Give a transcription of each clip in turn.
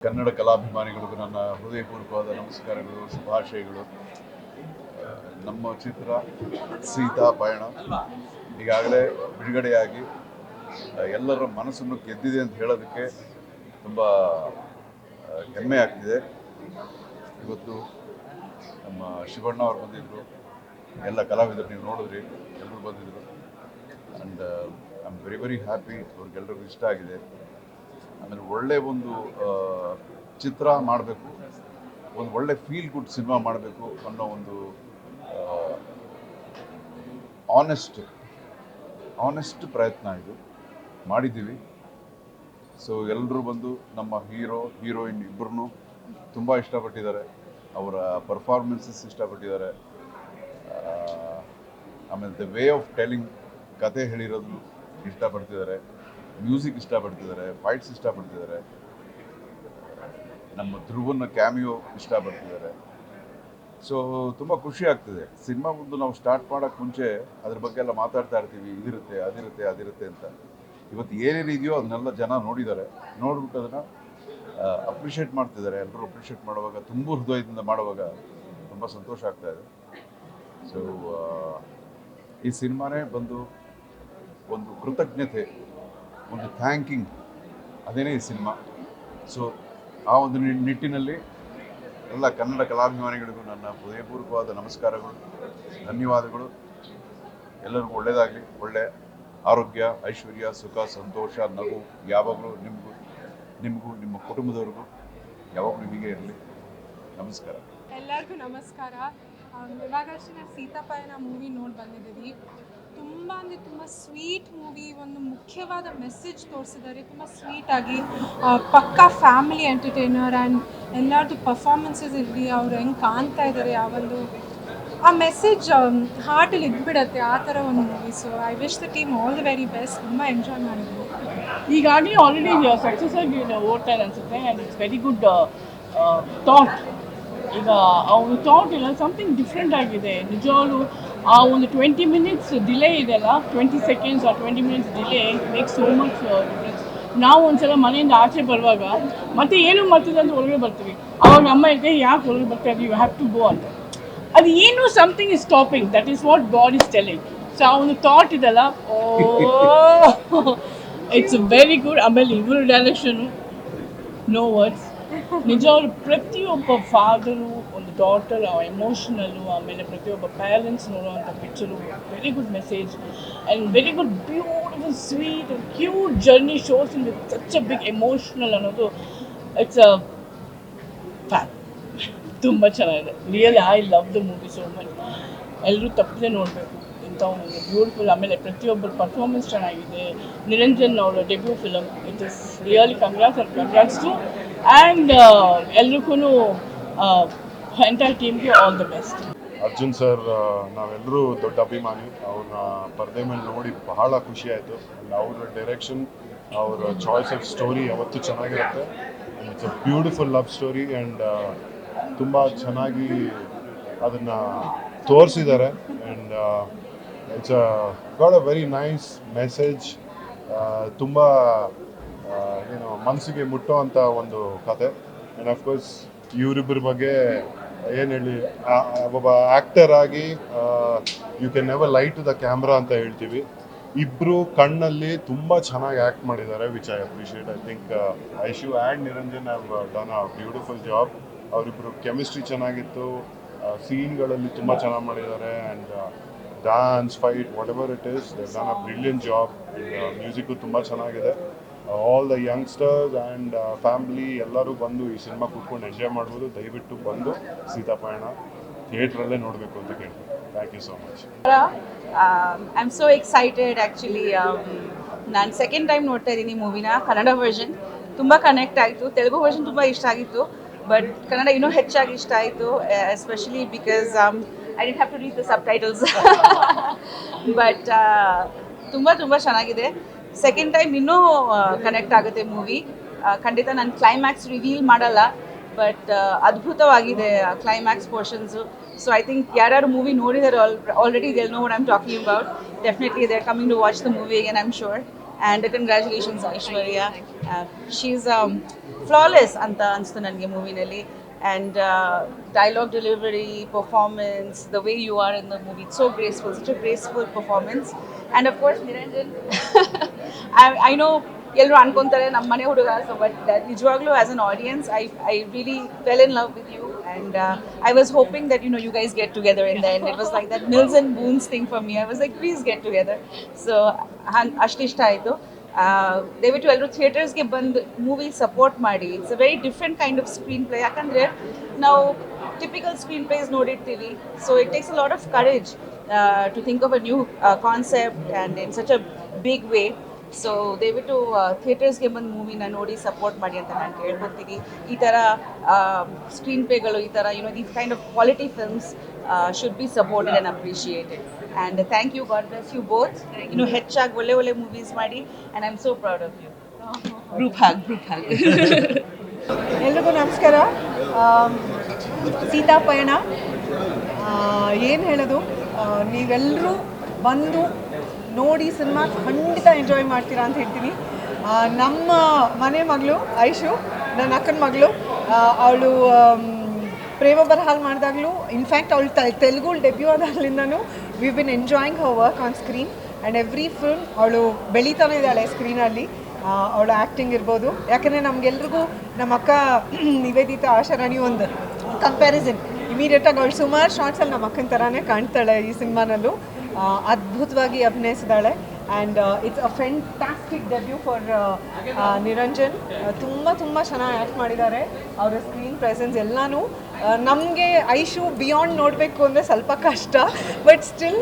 ಕನ್ನಡ ಕಲಾಭಿಮಾನಿಗಳಿಗೂ ನನ್ನ ಹೃದಯಪೂರ್ವಕವಾದ ನಮಸ್ಕಾರಗಳು, ಶುಭಾಶಯಗಳು. ನಮ್ಮ ಚಿತ್ರ ಸೀತಾ ಪಯಣ ಈಗಾಗಲೇ ಬಿಡುಗಡೆಯಾಗಿ ಎಲ್ಲರ ಮನಸ್ಸನ್ನು ಗೆದ್ದಿದೆ ಅಂತ ಹೇಳೋದಕ್ಕೆ ತುಂಬ ಹೆಮ್ಮೆ ಆಗ್ತಿದೆ. ಇವತ್ತು ನಮ್ಮ ಶಿವಣ್ಣ ಅವರು ಬಂದಿದ್ದರು, ಎಲ್ಲ ಕಲಾವಿದರು ನೀವು ನೋಡಿದ್ರಿ, ಎಲ್ಲರೂ ಬಂದಿದ್ದರು. And I am very happy. ಅವ್ರಿಗೆಲ್ಲರಿಗೂ ಇಷ್ಟ ಆಗಿದೆ. ಆಮೇಲೆ ಒಳ್ಳೆ ಒಂದು ಚಿತ್ರ ಮಾಡಬೇಕು, ಒಂದು ಒಳ್ಳೆ ಫೀಲ್ ಗುಡ್ ಸಿನಿಮಾ ಮಾಡಬೇಕು ಅನ್ನೋ ಒಂದು ಆನೆಸ್ಟ್ ಪ್ರಯತ್ನ ಇದು ಮಾಡಿದ್ದೀವಿ. ಸೊ ಎಲ್ಲರೂ ಬಂದು ನಮ್ಮ ಹೀರೋಯಿನ್ ಇಬ್ಬರೂ ತುಂಬ ಇಷ್ಟಪಟ್ಟಿದ್ದಾರೆ, ಅವರ ಪರ್ಫಾರ್ಮೆನ್ಸಸ್ ಇಷ್ಟಪಟ್ಟಿದ್ದಾರೆ. ಆಮೇಲೆ ದ ವೇ ಆಫ್ ಟೆಲಿಂಗ್, ಕತೆ ಹೇಳಿರೋದು ಇಷ್ಟಪಡ್ತಿದ್ದಾರೆ, ಮ್ಯೂಸಿಕ್ ಇಷ್ಟಪಡ್ತಿದ್ದಾರೆ, ಫೈಟ್ಸ್ ಇಷ್ಟಪಡ್ತಿದ್ದಾರೆ, ನಮ್ಮ ಧ್ರುವನ ಕ್ಯಾಮಿಯೋ ಇಷ್ಟಪಡ್ತಿದ್ದಾರೆ. ಸೊ ತುಂಬ ಖುಷಿ ಆಗ್ತಿದೆ. ಸಿನಿಮಾ ಮುಂದೆ ನಾವು ಸ್ಟಾರ್ಟ್ ಮಾಡೋಕ್ಕೆ ಮುಂಚೆ ಅದ್ರ ಬಗ್ಗೆ ಎಲ್ಲ ಮಾತಾಡ್ತಾ ಇರ್ತೀವಿ, ಇದಿರುತ್ತೆ ಅದಿರುತ್ತೆ ಅಂತ. ಇವತ್ತು ಏನೇನಿದೆಯೋ ಅದನ್ನೆಲ್ಲ ಜನ ನೋಡಿದ್ದಾರೆ, ನೋಡ್ಬಿಟ್ಟು ಅದನ್ನು ಅಪ್ರಿಷಿಯೇಟ್ ಮಾಡ್ತಿದ್ದಾರೆ. ಎಲ್ಲರೂ ಅಪ್ರಿಷಿಯೇಟ್ ಮಾಡುವಾಗ, ತುಂಬ ಹೃದಯದಿಂದ ಮಾಡುವಾಗ ತುಂಬ ಸಂತೋಷ ಆಗ್ತಾಯಿದೆ. ಸೊ ಈ ಸಿನಿಮಾನೇ ಬಂದು ಒಂದು ಕೃತಜ್ಞತೆ, ಒಂದು ಥ್ಯಾಂಕಿಂಗ್, ಅದೇನೇ ಈ ಸಿನಿಮಾ. ಸೊ ಆ ಒಂದು ನಿಟ್ಟಿನಲ್ಲಿ ಎಲ್ಲ ಕನ್ನಡ ಕಲಾಭಿಮಾನಿಗಳಿಗೂ ನನ್ನ ಹೃದಯಪೂರ್ವಕವಾದ ನಮಸ್ಕಾರಗಳು, ಧನ್ಯವಾದಗಳು. ಎಲ್ಲರಿಗೂ ಒಳ್ಳೆಯದಾಗಲಿ, ಒಳ್ಳೆ ಆರೋಗ್ಯ, ಐಶ್ವರ್ಯ, ಸುಖ, ಸಂತೋಷ, ನಗು ಯಾವಾಗಲೂ ನಿಮಗೂ ನಿಮ್ಮ ಕುಟುಂಬದವ್ರಿಗೂ ಯಾವಾಗಲೂ ನಿಮಗೆ ಇರಲಿ. ನಮಸ್ಕಾರ. ಎಲ್ಲರಿಗೂ ನಮಸ್ಕಾರ. ಇವಾಗಷ್ಟೇ ನಾವು ಸೀತಾಪಯಣ ಮೂವಿ ನೋಡಿ ಬಂದಿದ್ದೀವಿ. ತುಂಬ ಅಂದರೆ ತುಂಬ ಸ್ವೀಟ್ ಮೂವಿ, ಒಂದು ಮುಖ್ಯವಾದ ಮೆಸೇಜ್ ತೋರಿಸಿದ್ದಾರೆ ತುಂಬ ಸ್ವೀಟಾಗಿ. ಪಕ್ಕಾ ಫ್ಯಾಮಿಲಿ ಎಂಟರ್ಟೈನರ್. ಆ್ಯಂಡ್ ಎಲ್ಲರದ್ದು ಪರ್ಫಾರ್ಮೆನ್ಸಸ್ ಇರಲಿ, ಅವ್ರು ಹೆಂಗೆ ಕಾಣ್ತಾ ಇದ್ದಾರೆ, ಆ ಮೆಸೇಜ್ ಹಾರ್ಟಲ್ಲಿ ಇದ್ಬಿಡತ್ತೆ, ಆ ಥರ ಒಂದು movie. So I wish the team all the very best. ತುಂಬ ಎಂಜಾಯ್ ಮಾಡಿದ್ವಿ. ಈಗಾಗಲೇ ಆಲ್ರೆಡಿ ಸಕ್ಸಸ್ ಆಗಿ ಓಡ್ತಾರೆ ಅನಿಸುತ್ತೆ. And it's very good thought. ಈಗ ಅವ್ರ ಥಾಟ್ ಇಲ್ಲ, ಸಮಥಿಂಗ್ ಡಿಫ್ರೆಂಟ್ ಆಗಿದೆ ನಿಜವಾಗ್ಲೂ. ಆ ಒಂದು 20 minutes ಡಿಲೇ ಇದೆಯಲ್ಲ, 20 seconds or 20 minutes delay makes so much difference. ನಾವು ಒಂದ್ಸಲ ಮನೆಯಿಂದ ಆಚೆ ಬರುವಾಗ ಮತ್ತೆ ಏನು ಮಾಡ್ತಿದ್ದೆ ಅಂತ ಹೊರಗಡೆ ಬರ್ತೀವಿ, ಅವಾಗ ಅಮ್ಮ ಹೇಳ್ತೀವಿ ಯಾಕೆ ಹೊರಗೆ ಬರ್ತಾ ಇದ್ದೀವಿ, ಯು ಹ್ಯಾವ್ ಟು ಗೋ ಅಂತ. ಅದು ಏನು something is stopping, that is what god is telling. So ಆ ಒಂದು ಥಾಟ್ ಇದೆಲ್ಲ, ಇಟ್ಸ್ ವೆರಿ ಗುಡ್. ಆಮೇಲೆ ಇವರು ಡೈರೆಕ್ಷನು, ನೋ ವರ್ಡ್ಸ್. ನಿಜವಾಗ್ಲೂ ಪ್ರತಿಯೊಬ್ಬ ಫಾದರು, ಒಂದು ಡಾಟರ್ ಎಮೋಷನಲ್ಲು, ಆಮೇಲೆ ಪ್ರತಿಯೊಬ್ಬ ಪ್ಯಾರೆಂಟ್ಸ್ ನೋಡುವಂಥ picture, very good message and very good beautiful sweet and cute journey shows in with such a big emotional ಅನ್ನೋದು. It's a fan. ತುಂಬ ಚೆನ್ನಾಗಿದೆ. Really I love the movie so much. ಎಲ್ಲರೂ ತಪ್ಪದೆ ನೋಡಬೇಕು ಇಂಥ ಒಂದು ಬ್ಯೂಟಿಫುಲ್. ಆಮೇಲೆ ಪ್ರತಿಯೊಬ್ಬರ ಪರ್ಫಾರ್ಮೆನ್ಸ್ ಚೆನ್ನಾಗಿದೆ. ನಿರಂಜನ್ ಅವರ debut film, it is really congrats to. And ಎಲ್ರಿಗೂ ಎಂಟೈರ್ ಟೀಮ್ಗೆ all the best. Arjun sir ನಾವೆಲ್ಲರೂ ದೊಡ್ಡ ಅಭಿಮಾನಿ. ಅವ್ರನ್ನ ಪರದೆ ಮೇಲೆ ನೋಡಿ ಬಹಳ ಖುಷಿ ಆಯಿತು. ಅವರ ಡೈರೆಕ್ಷನ್, ಅವರ ಚಾಯ್ಸ್ ಆಫ್ ಸ್ಟೋರಿ ಯಾವತ್ತೂ ಚೆನ್ನಾಗಿರುತ್ತೆ. It's a beautiful love story and ತುಂಬ ಚೆನ್ನಾಗಿ ಅದನ್ನು ತೋರಿಸಿದ್ದಾರೆ. And it's got a very nice message. ತುಂಬ ಮನಸ್ಸಿಗೆ ಮುಟ್ಟುವಂಥ ಒಂದು ಕತೆ. ಆ್ಯಂಡ್ ಅಫ್ಕೋರ್ಸ್ ಇವರಿಬ್ಬರ ಬಗ್ಗೆ ಏನು ಹೇಳಿ, ಒಬ್ಬ ಆ್ಯಕ್ಟರ್ ಆಗಿ ಯು ಕ್ಯಾನ್ ನೆವರ್ ಲೈ ಟು ದ ಕ್ಯಾಮ್ರಾ ಅಂತ ಹೇಳ್ತೀವಿ. ಇಬ್ಬರು ಕಣ್ಣಲ್ಲಿ ತುಂಬ ಚೆನ್ನಾಗಿ ಆ್ಯಕ್ಟ್ ಮಾಡಿದ್ದಾರೆ, which I appreciate. I think Aishu and Niranjan have done a beautiful job. ಅವರಿಬ್ಬರು ಕೆಮಿಸ್ಟ್ರಿ ಚೆನ್ನಾಗಿತ್ತು, ಸೀನ್ಗಳಲ್ಲಿ ತುಂಬ ಚೆನ್ನಾಗಿ ಮಾಡಿದ್ದಾರೆ. And dance, fight, what ever it is, they done a brilliant job. Music ತುಂಬ ಚೆನ್ನಾಗಿದೆ. All the youngsters and family ಎಲ್ಲರೂ ಬಂದು ಈ ಸಿನಿಮಾ ಕೂತ್ಕೊಂಡು ಎಂಜಾಯ್ ಮಾಡ್ಬೋದು. ದಯವಿಟ್ಟು ಬಂದು ಸೀತಾಪಯಣ ಥಿಯೇಟ್ರಲ್ಲೇ ನೋಡಬೇಕು ಅಂತ ಕೇಳ್ತೀನಿ. Thank you so much. I am so excited actually. ನಾನು ಸೆಕೆಂಡ್ ಟೈಮ್ ನೋಡ್ತಾ ಇದ್ದೀನಿ ಮೂವಿನ. ಕನ್ನಡ ವರ್ಷನ್ ತುಂಬ ಕನೆಕ್ಟ್ ಆಯಿತು, ತೆಲುಗು ವರ್ಷನ್ ತುಂಬ ಇಷ್ಟ ಆಗಿತ್ತು, ಬಟ್ ಕನ್ನಡ ಇನ್ನೂ ಹೆಚ್ಚಾಗಿ ಇಷ್ಟ ಆಯಿತು. Especially because I did have to read the subtitles. But ತುಂಬ ಚೆನ್ನಾಗಿದೆ. ಸೆಕೆಂಡ್ ಟೈಮ್ ಇನ್ನೂ ಕನೆಕ್ಟ್ ಆಗುತ್ತೆ ಮೂವಿ. ಖಂಡಿತ ನಾನು ಕ್ಲೈಮ್ಯಾಕ್ಸ್ ರಿವೀಲ್ ಮಾಡಲ್ಲ, ಬಟ್ ಅದ್ಭುತವಾಗಿದೆ climax portions. So I think ಯಾರ್ಯಾರು ಮೂವಿ ನೋಡಿದಾರೆ already they know what I am talking about. Definitely they are coming to watch the movie again, I am sure. And congratulations Aishwarya. She's flawless ಅಂತ ಅನಿಸ್ತು ನನಗೆ ಮೂವಿನಲ್ಲಿ. And dialogue delivery, performance, the way you are in the movie, it's so graceful, such a graceful performance. And of course Niranjan, I know ಎಲ್ಲರೂ ಅನ್ಕೊಂತಾರೆ ನಮ್ಮ ಮನೆ ಹುಡುಗ, so but ನಿಜವಾಗ್ಲೂ as an audience I really fell in love with you, and I was hoping that you guys get together in the end. It was like that Mills and Boons thing for me. I was like please get together. So ಅಷ್ಟಿಷ್ಟ ಆಯಿತು. ದಯವಿಟ್ಟು ಎಲ್ಲರೂ ಥಿಯೇಟರ್ಸ್ಗೆ ಬಂದು movie support ಮಾಡಿ. It's a very different kind of screenplay. ಯಾಕಂದರೆ ನಾವು typical screenplays ನೋಡಿರ್ತೀವಿ, so it takes a lot of courage to think of a new concept and in such a big way. So ದಯವಿಟ್ಟು ಥಿಯೇಟರ್ಸ್ಗೆ ಬಂದು ಮೂವಿನ ನೋಡಿ support ಮಾಡಿ ಅಂತ ನಾನು ಕೇಳ್ಕೊತೀನಿ. ಈ ಥರ ಸ್ಕ್ರೀನ್ ಪ್ಲೇಗಳು, ಈ ಥರ these kind of quality films should be supported and appreciated. And thank you, God bless you both. ಹೆಚ್ಚಾಗಿ ಒಳ್ಳೆ ಮೂವೀಸ್ ಮಾಡಿ, and I'm so proud of you. Group hug. ಎಲ್ರಿಗೂ ನಮಸ್ಕಾರ. ಸೀತಾ ಪಯಣ ಏನು ಹೇಳೋದು, ನೀವೆಲ್ಲರೂ ಬಂದು ನೋಡಿ ಸಿನಿಮಾ ಖಂಡಿತ ಎಂಜಾಯ್ ಮಾಡ್ತೀರಾ ಅಂತ ಹೇಳ್ತೀನಿ. ನಮ್ಮ ಮನೆ ಮಗಳು ಐಶು, ನನ್ನ ಅಕ್ಕನ ಮಗಳು, ಅವಳು ಪ್ರೇಮ ಬರಹಾಲ್ ಮಾಡಿದಾಗಲೂ, ಇನ್ಫ್ಯಾಕ್ಟ್ ಅವಳು ತೆಲುಗು ಡೆಬ್ಯೂ ಆದಾಗಲಿಂದನೂ we been enjoying her work on screen. And every film ಅವಳು ಬೆಳೀತಾನೆ ಇದ್ದಾಳೆ ಸ್ಕ್ರೀನಲ್ಲಿ. ಅವಳ ಆ್ಯಕ್ಟಿಂಗ್ ಇರ್ಬೋದು, ಯಾಕಂದರೆ ನಮಗೆಲ್ರಿಗೂ ನಮ್ಮ ಅಕ್ಕ ನಿವೇದಿತಾ ಆಶಾರಾಣಿ ಒಂದು ಕಂಪ್ಯಾರಿಸನ್, ಇಮಿಡಿಯೇಟಾಗಿ ಅವಳು ಸುಮಾರು ಶಾರ್ಟ್ಸಲ್ಲಿ ನಮ್ಮ ಅಕ್ಕನ ಥರನೇ ಕಾಣ್ತಾಳೆ ಈ ಸಿನಿಮಾನಲ್ಲೂ. ಅದ್ಭುತವಾಗಿ ಅಭಿನಯಿಸಿದ್ದಾಳೆ. And it's a fantastic debut for Niranjan. ತುಂಬ ಚೆನ್ನಾಗಿ ಆ್ಯಕ್ಟ್ ಮಾಡಿದ್ದಾರೆ. ಅವರ ಸ್ಕ್ರೀನ್ ಪ್ರೆಸೆನ್ಸ್ ಎಲ್ಲನೂ ನಮಗೆ ಐಶು ಬಿಯಾಂಡ್ ನೋಡಬೇಕು ಅಂದರೆ ಸ್ವಲ್ಪ ಕಷ್ಟ, ಬಟ್ ಸ್ಟಿಲ್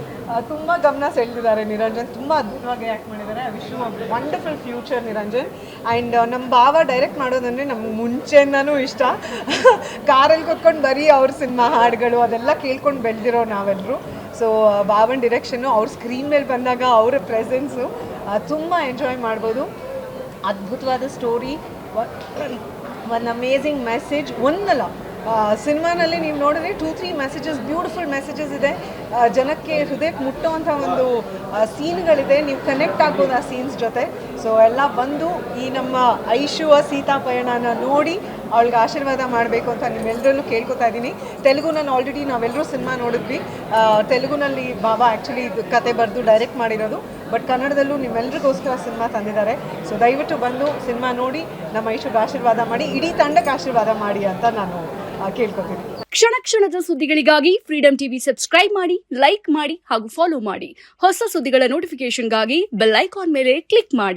ತುಂಬ ಗಮನ ಸೆಳೆದಿದ್ದಾರೆ ನಿರಂಜನ್. ತುಂಬ ಅದ್ಭುತವಾಗಿ ಆ್ಯಕ್ಟ್ ಮಾಡಿದ್ದಾರೆ. I wish you a wonderful future Niranjan. And ನಮ್ಮ ಭಾವ ಡೈರೆಕ್ಟ್ ಮಾಡೋದಂದರೆ ನಮ್ಗೆ ಮುಂಚೆಯಿಂದನೂ ಇಷ್ಟ. ಕಾರಲ್ಲಿ ಕೂತ್ಕೊಂಡು ಬರೀ ಅವ್ರ ಸಿನಿಮಾ ಹಾಡುಗಳು ಅದೆಲ್ಲ ಕೇಳ್ಕೊಂಡು ಬೆಳೆದಿರೋ ನಾವೆಲ್ಲರೂ. ಸೊ ಭಾವನ್ ಡಿರೆಕ್ಷನ್ನು, ಅವ್ರ ಸ್ಕ್ರೀನ್ ಮೇಲೆ ಬಂದಾಗ ಅವರ ಪ್ರೆಸೆನ್ಸು ತುಂಬ ಎಂಜಾಯ್ ಮಾಡ್ಬೋದು. ಅದ್ಭುತವಾದ ಸ್ಟೋರಿ, ಒಂದು ಅಮೇಝಿಂಗ್ ಮೆಸೇಜ್. ಒಂದಲ್ಲ ಸಿನಿಮಾನಲ್ಲಿ ನೀವು ನೋಡಿದ್ರೆ 2-3 ಮೆಸೇಜಸ್, ಬ್ಯೂಟಿಫುಲ್ ಮೆಸೇಜಸ್ ಇದೆ. ಜನಕ್ಕೆ ಹೃದಯಕ್ಕೆ ಮುಟ್ಟುವಂಥ ಒಂದು ಸೀನ್ಗಳಿದೆ. ನೀವು ಕನೆಕ್ಟ್ ಆಗ್ಬೋದು ಆ ಸೀನ್ಸ್ ಜೊತೆ. ಸೊ ಎಲ್ಲ ಬಂದು ಈ ನಮ್ಮ ಐಶುವ ಸೀತಾ ಪಯಣನ ನೋಡಿ ಅವಳಿಗೆ ಆಶೀರ್ವಾದ ಮಾಡಬೇಕು ಅಂತ ನಿಮ್ಮೆಲ್ಲರಲ್ಲೂ ಕೇಳ್ಕೊತಾ ಇದ್ದೀನಿ. ತೆಲುಗುನಲ್ಲಿ ಆಲ್ರೆಡಿ ನಾವೆಲ್ಲರೂ ಸಿನಿಮಾ ನೋಡಿದ್ವಿ. ತೆಲುಗುನಲ್ಲಿ ಬಾಬಾ ಆ್ಯಕ್ಚುಲಿ ಇದು ಕತೆ ಬರೆದು ಡೈರೆಕ್ಟ್ ಮಾಡಿರೋದು, ಬಟ್ ಕನ್ನಡದಲ್ಲೂ ನಿಮ್ಮೆಲ್ಲರಿಗೋಸ್ಕರ ಸಿನಿಮಾ ತಂದಿದ್ದಾರೆ. ಸೊ ದಯವಿಟ್ಟು ಬಂದು ಸಿನಿಮಾ ನೋಡಿ ನಮ್ಮ ಐಶುಗೆ ಆಶೀರ್ವಾದ ಮಾಡಿ, ಇಡೀ ತಂಡಕ್ಕೆ ಆಶೀರ್ವಾದ ಮಾಡಿ ಅಂತ ನಾನು ಕೇಳ್ಕೊತೀನಿ. ಕ್ಷಣದ ಸುದ್ದಿಗಳಿಗಾಗಿ ಫ್ರೀಡಂ ಟಿವಿ ಸಬ್ಸ್ಕ್ರೈಬ್ ಮಾಡಿ, ಲೈಕ್ ಮಾಡಿ ಹಾಗೂ ಫಾಲೋ ಮಾಡಿ. ಹೊಸ ಸುದ್ದಿಗಳ ನೋಟಿಫಿಕೇಶನ್ಗಾಗಿ ಬೆಲ್ ಐಕಾನ್ ಮೇಲೆ ಕ್ಲಿಕ್ ಮಾಡಿ.